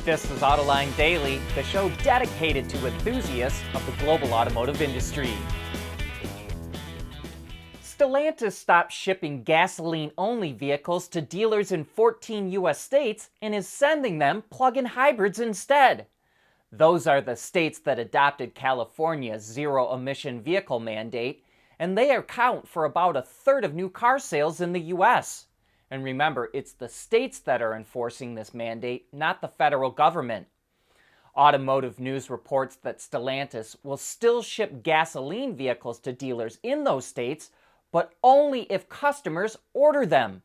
This is Autoline Daily, the show dedicated to enthusiasts of the global automotive industry. Stellantis stopped shipping gasoline-only vehicles to dealers in 14 U.S. states and is sending them plug-in hybrids instead. Those are the states that adopted California's zero-emission vehicle mandate, and they account for about a third of new car sales in the U.S. And remember, it's the states that are enforcing this mandate, not the federal government. Automotive News reports that Stellantis will still ship gasoline vehicles to dealers in those states, but only if customers order them.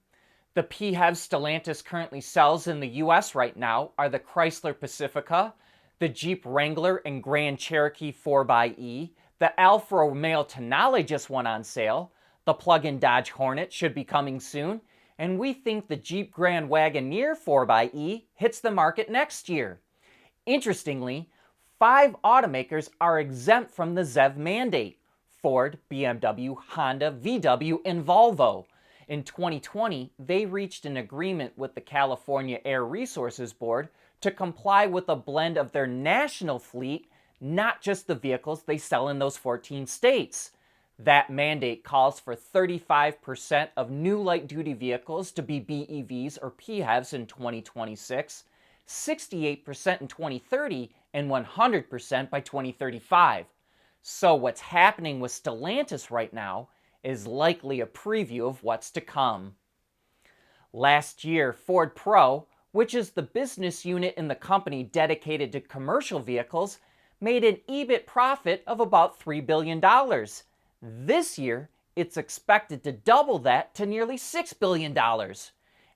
The PHEVs Stellantis currently sells in the U.S. right now are the Chrysler Pacifica, the Jeep Wrangler and Grand Cherokee 4xe, the Alfa Romeo Tonale just went on sale, the plug-in Dodge Hornet should be coming soon, and we think the Jeep Grand Wagoneer 4xe hits the market next year. Interestingly, 5 automakers are exempt from the ZEV mandate: Ford, BMW, Honda, VW, and Volvo. In 2020, they reached an agreement with the California Air Resources Board to comply with a blend of their national fleet, not just the vehicles they sell in those 14 states. That mandate calls for 35% of new light-duty vehicles to be BEVs or PHEVs in 2026, 68% in 2030, and 100% by 2035. So what's happening with Stellantis right now is likely a preview of what's to come. Last year, Ford Pro, which is the business unit in the company dedicated to commercial vehicles, made an EBIT profit of about $3 billion. This year, it's expected to double that to nearly $6 billion.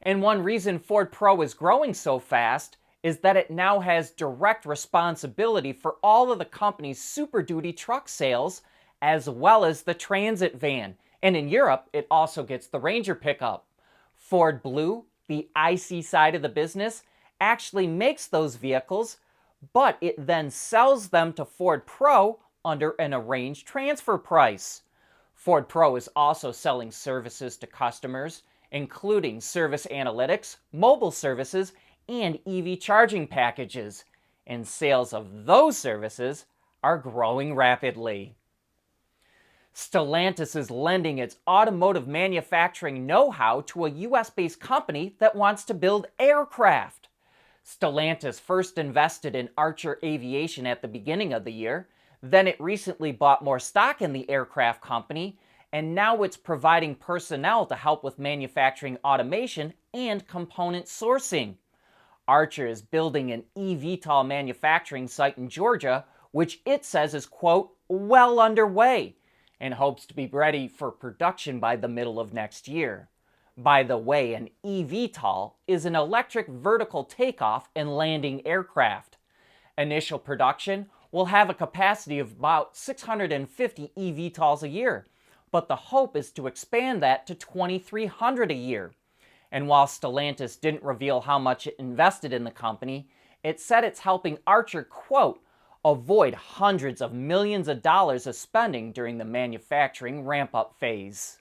And one reason Ford Pro is growing so fast is that it now has direct responsibility for all of the company's Super Duty truck sales, as well as the Transit van. And in Europe, it also gets the Ranger pickup. Ford Blue, the IC side of the business, actually makes those vehicles, but it then sells them to Ford Pro under an arranged transfer price. Ford Pro is also selling services to customers, including service analytics, mobile services, and EV charging packages. And sales of those services are growing rapidly. Stellantis is lending its automotive manufacturing know-how to a US-based company that wants to build aircraft. Stellantis first invested in Archer Aviation at the beginning of the year. Then it recently bought more stock in the aircraft company, and now it's providing personnel to help with manufacturing automation and component sourcing. Archer is building an eVTOL manufacturing site in Georgia, which it says is, quote, well underway, and hopes to be ready for production by the middle of next year. By the way, an eVTOL is an electric vertical takeoff and landing aircraft. Initial production will have a capacity of about 650 eVTOLs a year, but the hope is to expand that to 2,300 a year. And while Stellantis didn't reveal how much it invested in the company, it said it's helping Archer, quote, avoid hundreds of millions of dollars of spending during the manufacturing ramp-up phase.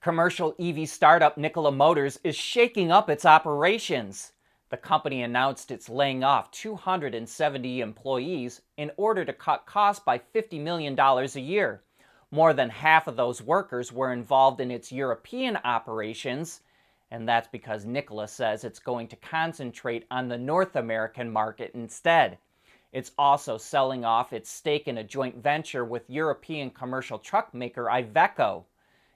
Commercial EV startup Nikola Motors is shaking up its operations. The company announced it's laying off 270 employees in order to cut costs by $50 million a year. More than half of those workers were involved in its European operations, and that's because Nikola says it's going to concentrate on the North American market instead. It's also selling off its stake in a joint venture with European commercial truck maker Iveco.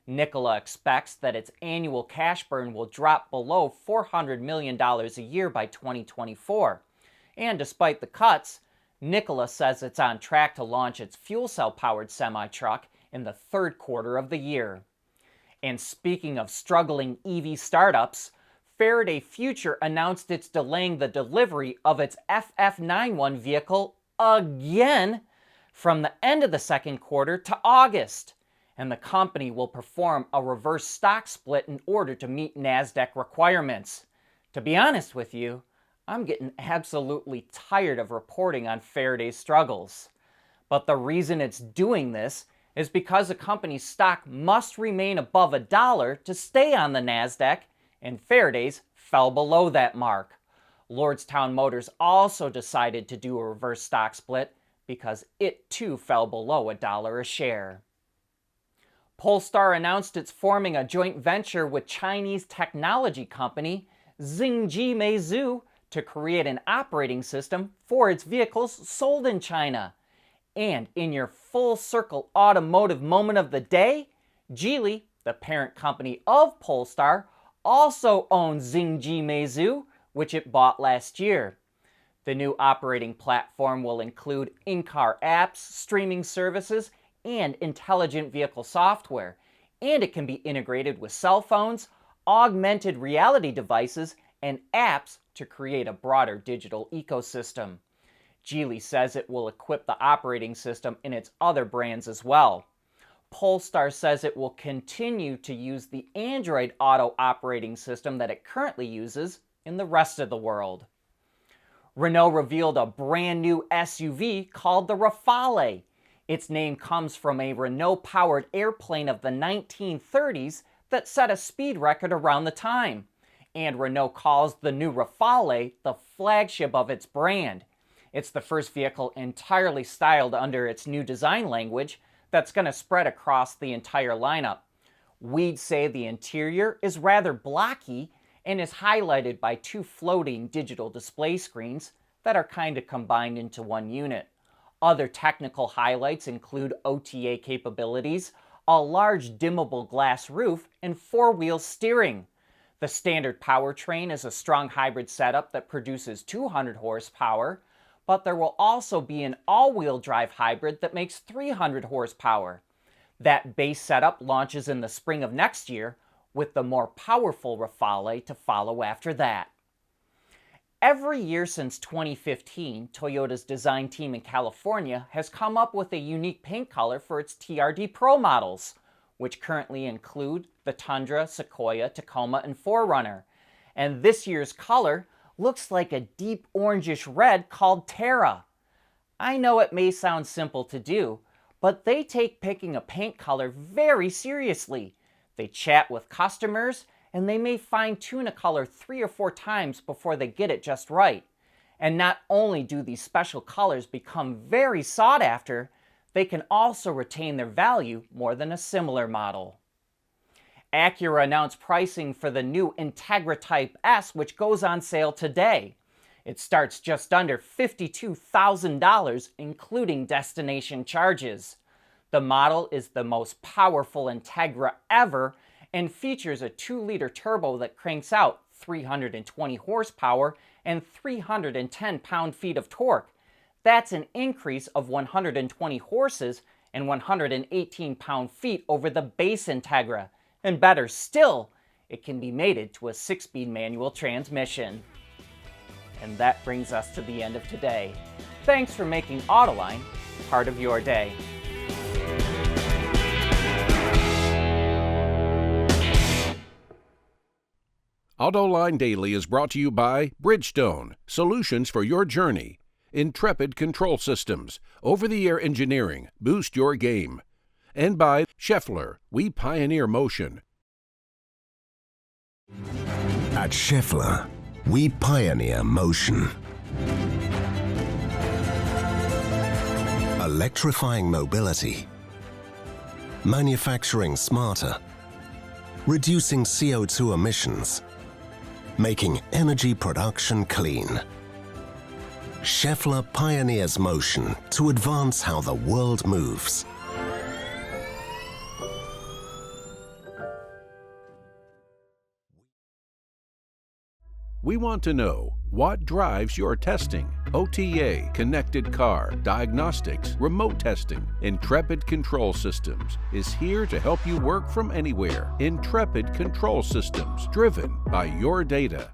Nikola expects that its annual cash burn will drop below $400 million a year by 2024. And despite the cuts, Nikola says it's on track to launch its fuel cell-powered semi-truck in the third quarter of the year. And speaking of struggling EV startups, Faraday Future announced it's delaying the delivery of its FF91 vehicle again from the end of the second quarter to August. and the company will perform a reverse stock split in order to meet NASDAQ requirements. To be honest with you, I'm getting absolutely tired of reporting on Faraday's struggles. But the reason it's doing this is because the company's stock must remain above $1 to stay on the NASDAQ, and Faraday's fell below that mark. Lordstown Motors also decided to do a reverse stock split because it too fell below $1 a share. Polestar announced it's forming a joint venture with Chinese technology company Xingji Meizu to create an operating system for its vehicles sold in China. And in your full circle automotive moment of the day, Geely, the parent company of Polestar, also owns Xingji Meizu, which it bought last year. The new operating platform will include in-car apps, streaming services, and intelligent vehicle software, and it can be integrated with cell phones, augmented reality devices, and apps to create a broader digital ecosystem. Geely says it will equip the operating system in its other brands as well. Polestar says it will continue to use the Android Auto operating system that it currently uses in the rest of the world. Renault revealed a brand new SUV called the Rafale. Its name comes from a Renault-powered airplane of the 1930s that set a speed record around the time. And Renault calls the new Rafale the flagship of its brand. It's the first vehicle entirely styled under its new design language that's going to spread across the entire lineup. We'd say the interior is rather blocky and is highlighted by two floating digital display screens that are kind of combined into one unit. Other technical highlights include OTA capabilities, a large dimmable glass roof, and four-wheel steering. The standard powertrain is a strong hybrid setup that produces 200 horsepower, but there will also be an all-wheel drive hybrid that makes 300 horsepower. That base setup launches in the spring of next year, with the more powerful Rafale to follow after that. Every year since 2015, Toyota's design team in California has come up with a unique paint color for its TRD Pro models, which currently include the Tundra, Sequoia, Tacoma, and 4Runner. And this year's color looks like a deep orangish red called Terra. I know it may sound simple to do, but they take picking a paint color very seriously. They chat with customers, and they may fine-tune a color 3 or 4 times before they get it just right. And not only do these special colors become very sought after, they can also retain their value more than a similar model. Acura announced pricing for the new Integra Type S, which goes on sale today. It starts just under $52,000, including destination charges. The model is the most powerful Integra ever and features a 2-liter turbo that cranks out 320 horsepower and 310 pound-feet of torque. That's an increase of 120 horses and 118 pound-feet over the base Integra. And better still, it can be mated to a 6-speed manual transmission. And that brings us to the end of today. Thanks for making Autoline part of your day. Autoline Daily is brought to you by Bridgestone, solutions for your journey. Intrepid Control Systems, over-the-air engineering, boost your game. And by Schaeffler, we pioneer motion. At Schaeffler, we pioneer motion. Electrifying mobility, manufacturing smarter, reducing CO2 emissions, making energy production clean. Schaeffler pioneers motion to advance how the world moves. We want to know what drives your testing. OTA, connected car, diagnostics, remote testing. Intrepid Control Systems is here to help you work from anywhere. Intrepid Control Systems, driven by your data.